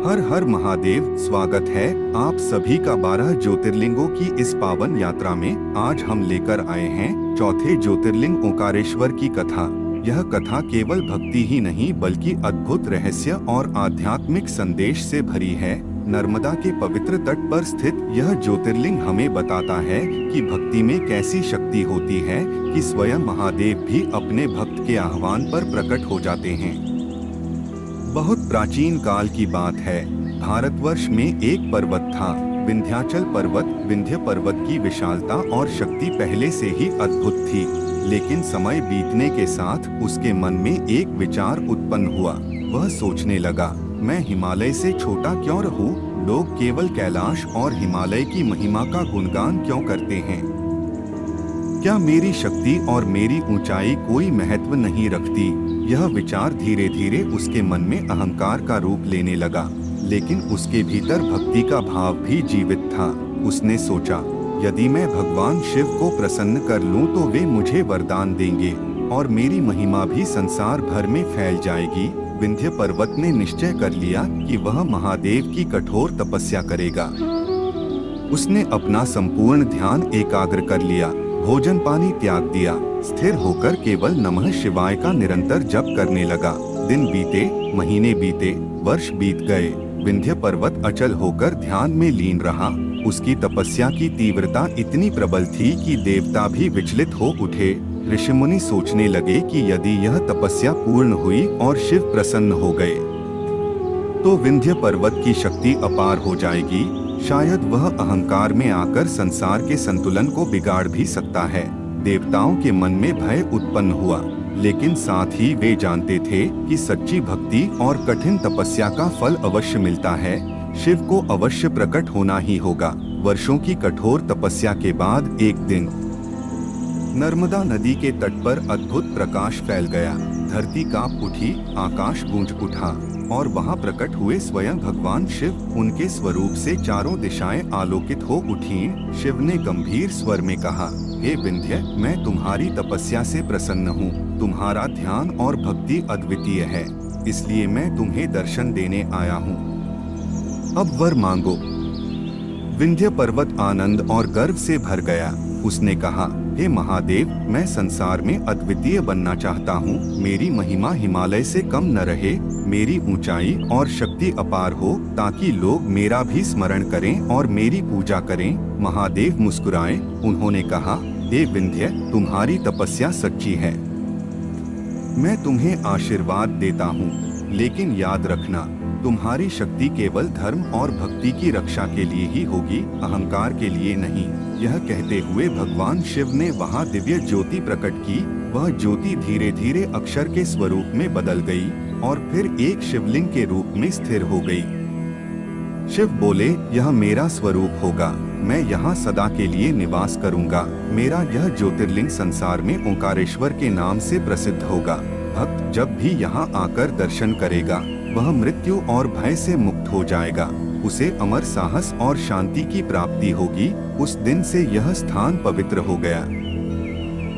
हर हर महादेव। स्वागत है आप सभी का 12 ज्योतिर्लिंगों की इस पावन यात्रा में। आज हम लेकर आए हैं चौथे ज्योतिर्लिंग ओंकारेश्वर की कथा। यह कथा केवल भक्ति ही नहीं बल्कि अद्भुत रहस्य और आध्यात्मिक संदेश से भरी है। नर्मदा के पवित्र तट पर स्थित यह ज्योतिर्लिंग हमें बताता है कि भक्ति में कैसी शक्ति होती है कि स्वयं महादेव भी अपने भक्त के आह्वान पर प्रकट हो जाते हैं। बहुत प्राचीन काल की बात है। भारतवर्ष में एक पर्वत था, विंध्याचल पर्वत। विंध्य पर्वत की विशालता और शक्ति पहले से ही अद्भुत थी, लेकिन समय बीतने के साथ उसके मन में एक विचार उत्पन्न हुआ। वह सोचने लगा, मैं हिमालय से छोटा क्यों रहूं? लोग केवल कैलाश और हिमालय की महिमा का गुणगान क्यों करते हैं? क्या मेरी शक्ति और मेरी ऊंचाई कोई महत्व नहीं रखती? यह विचार धीरे धीरे उसके मन में अहंकार का रूप लेने लगा, लेकिन उसके भीतर भक्ति का भाव भी जीवित था। उसने सोचा, यदि मैं भगवान शिव को प्रसन्न कर लूं तो वे मुझे वरदान देंगे और मेरी महिमा भी संसार भर में फैल जाएगी। विंध्य पर्वत ने निश्चय कर लिया कि वह महादेव की कठोर तपस्या करेगा। उसने अपना संपूर्ण ध्यान एकाग्र कर लिया, भोजन पानी त्याग दिया, स्थिर होकर केवल नमः शिवाय का निरंतर जप करने लगा। दिन बीते, महीने बीते, वर्ष बीत गए। विंध्य पर्वत अचल होकर ध्यान में लीन रहा। उसकी तपस्या की तीव्रता इतनी प्रबल थी कि देवता भी विचलित हो उठे। ऋषिमुनि सोचने लगे कि यदि यह तपस्या पूर्ण हुई और शिव प्रसन्न हो गए तो विंध्य पर्वत की शक्ति अपार हो जाएगी। शायद वह अहंकार में आकर संसार के संतुलन को बिगाड़ भी सकता है। देवताओं के मन में भय उत्पन्न हुआ, लेकिन साथ ही वे जानते थे कि सच्ची भक्ति और कठिन तपस्या का फल अवश्य मिलता है। शिव को अवश्य प्रकट होना ही होगा। वर्षों की कठोर तपस्या के बाद एक दिन नर्मदा नदी के तट पर अद्भुत प्रकाश फैल गया। धरती कांप उठी, आकाश गूंज उठा और वहां प्रकट हुए स्वयं भगवान शिव। उनके स्वरूप से चारों दिशाएं आलोकित हो उठीं। शिव ने गंभीर स्वर में कहा, हे विंध्य, मैं तुम्हारी तपस्या से प्रसन्न हूँ। तुम्हारा ध्यान और भक्ति अद्वितीय है, इसलिए मैं तुम्हें दर्शन देने आया हूँ। अब वर मांगो। विंध्य पर्वत आनंद और गर्व से भर गया। उसने कहा, हे महादेव, मैं संसार में अद्वितीय बनना चाहता हूँ। मेरी महिमा हिमालय से कम न रहे, मेरी ऊंचाई और शक्ति अपार हो, ताकि लोग मेरा भी स्मरण करें और मेरी पूजा करें। महादेव मुस्कुराए। उन्होंने कहा, हे विंध्य, तुम्हारी तपस्या सच्ची है, मैं तुम्हें आशीर्वाद देता हूँ, लेकिन याद रखना, तुम्हारी शक्ति केवल धर्म और भक्ति की रक्षा के लिए ही होगी, अहंकार के लिए नहीं। यह कहते हुए भगवान शिव ने वहां दिव्य ज्योति प्रकट की। वह ज्योति धीरे धीरे अक्षर के स्वरूप में बदल गई और फिर एक शिवलिंग के रूप में स्थिर हो गई। शिव बोले, यह मेरा स्वरूप होगा, मैं यहाँ सदा के लिए निवास करूँगा। मेरा यह ज्योतिर्लिंग संसार में ओंकारेश्वर के नाम से प्रसिद्ध होगा। भक्त जब भी यहाँ आकर दर्शन करेगा वह मृत्यु और भय से मुक्त हो जाएगा। उसे अमर साहस और शांति की प्राप्ति होगी। उस दिन से यह स्थान पवित्र हो गया।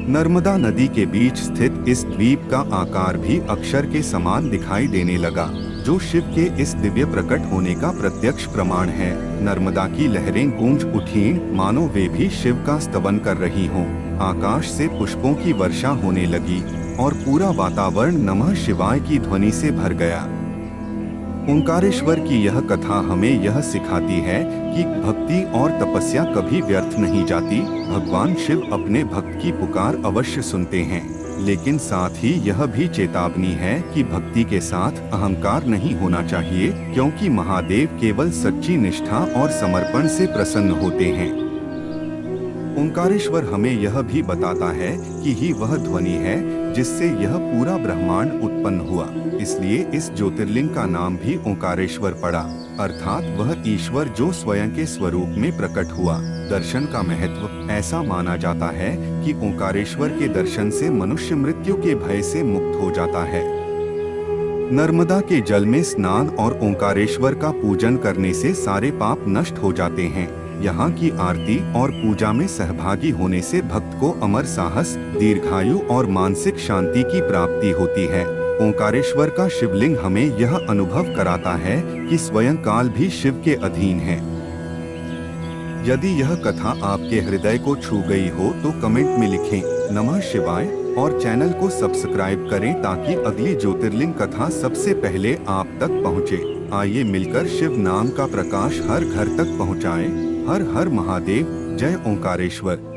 नर्मदा नदी के बीच स्थित इस द्वीप का आकार भी अक्षर के समान दिखाई देने लगा, जो शिव के इस दिव्य प्रकट होने का प्रत्यक्ष प्रमाण है। नर्मदा की लहरें गूंज उठीं, मानो वे भी शिव का स्तवन कर रही हों। आकाश से पुष्पों की वर्षा होने लगी और पूरा वातावरण नमः शिवाय की ध्वनि से भर गया। ओंकारेश्वर की यह कथा हमें यह सिखाती है कि भक्ति और तपस्या कभी व्यर्थ नहीं जाती। भगवान शिव अपने भक्त की पुकार अवश्य सुनते हैं, लेकिन साथ ही यह भी चेतावनी है कि भक्ति के साथ अहंकार नहीं होना चाहिए, क्योंकि महादेव केवल सच्ची निष्ठा और समर्पण से प्रसन्न होते हैं। ओंकारेश्वर हमें यह भी बताता है कि ही वह ध्वनि है जिससे यह पूरा ब्रह्मांड उत्पन्न हुआ। इसलिए इस ज्योतिर्लिंग का नाम भी ओंकारेश्वर पड़ा, अर्थात वह ईश्वर जो स्वयं के स्वरूप में प्रकट हुआ। दर्शन का महत्व ऐसा माना जाता है कि ओंकारेश्वर के दर्शन से मनुष्य मृत्यु के भय से मुक्त हो जाता है। नर्मदा के जल में स्नान और ओंकारेश्वर का पूजन करने से सारे पाप नष्ट हो जाते हैं। यहाँ की आरती और पूजा में सहभागी होने से भक्त को अमर साहस, दीर्घायु और मानसिक शांति की प्राप्ति होती है। ओंकारेश्वर का शिवलिंग हमें यह अनुभव कराता है कि स्वयं काल भी शिव के अधीन है। यदि यह कथा आपके हृदय को छू गई हो तो कमेंट में लिखें नमः शिवाय और चैनल को सब्सक्राइब करें ताकि अगली ज्योतिर्लिंग कथा सबसे पहले आप तक पहुंचे। आइए मिलकर शिव नाम का प्रकाश हर घर तक पहुंचाएं। हर हर महादेव। जय ओंकारेश्वर।